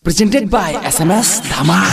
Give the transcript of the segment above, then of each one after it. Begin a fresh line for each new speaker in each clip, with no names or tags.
Presented by SMS Dhama.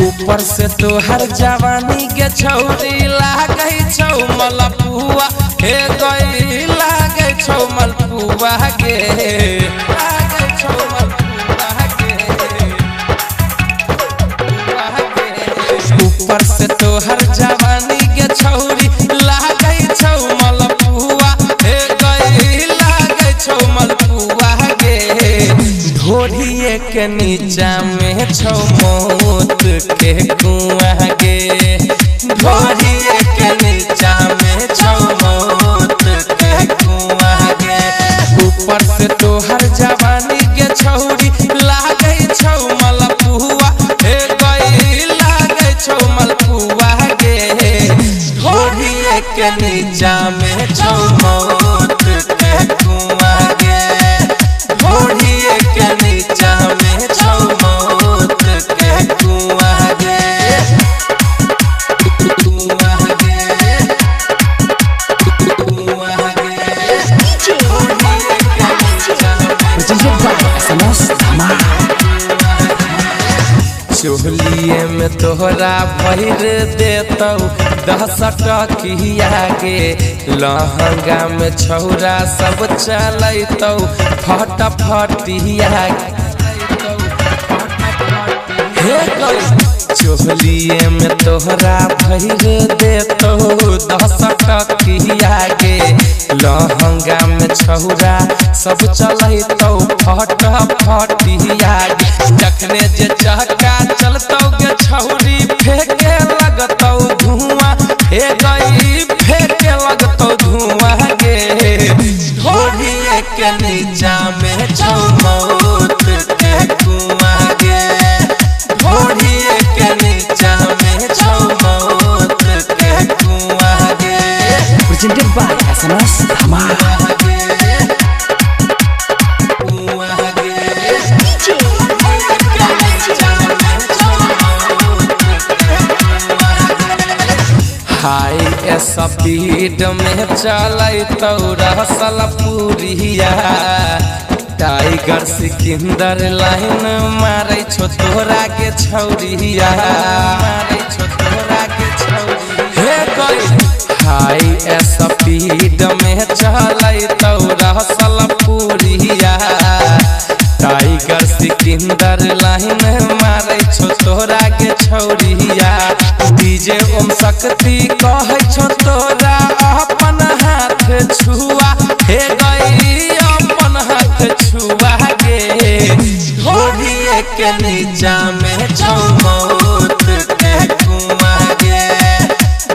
ऊपर से तोहर जवानी के छौरी लागै छौ मलपुआ हे गई लागै छौ मलपुआ के लागै छौ मलपुआ के ऊपर से तोहर जवानी के छौरी लागै छौ मलपुआ हे गई लागै छौ मलपुआ के ढोरिए के नीचा में छौ मौत के कुआं गे ढोरिए के नीचा में छौ मौत के कुआं गे ऊपर से तोहर जवानी के छौरी लागै छौ मलपुआ हे गई लागै छौ मलपुआ गे ढोरिए के नीचा में छौ मौत के कुआं गे ढोरिए के नीचा में छौ मौत के कुआं गे
Presented by SMS Dhama.
चोलिए में तोहरा भर देतौ 10 टकिया के लहंगा में छौरा सब चलैतौ फटफटिया हे चोलिए में तोहरा भर देतौ 10 टकिया के लहंगा में छौरा सब चलैतौ फटफटिया जखने जे चहका चलतौ गे छौरी फेंके लगतौ धुआं हे गई फेंके लगतौ धुआं गे ढोरिए के नीचा में छौ मौत के कुआं गे ढोरिए के नीचा में छौ मौत के कुआं गे
Presented by SMS Dhama. High speed में चलैतौ रसल पूरिया टाइगर सिकंदर लाइन मारै छौ तोहरा के छौरिया मारै छौ तोहरा के छौरिया हे गई हाई स्पीड में चलैतौ रसल पूरिया टाइगर सिकंदर लाइन मारै छौ तोहरा के छौरिया डीजे ओम शक्ति कहै छौ तोरा अपन हाथ छुआ हे गई अपन हाथ छुआ गे ढोरिए के नीचा में छौ मौत के कुआं गे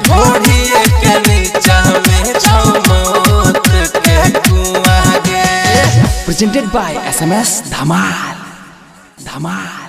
ढोरिए के नीचा में छौ मौत के कुआं गे Presented by SMS Dhamal. Dhamal.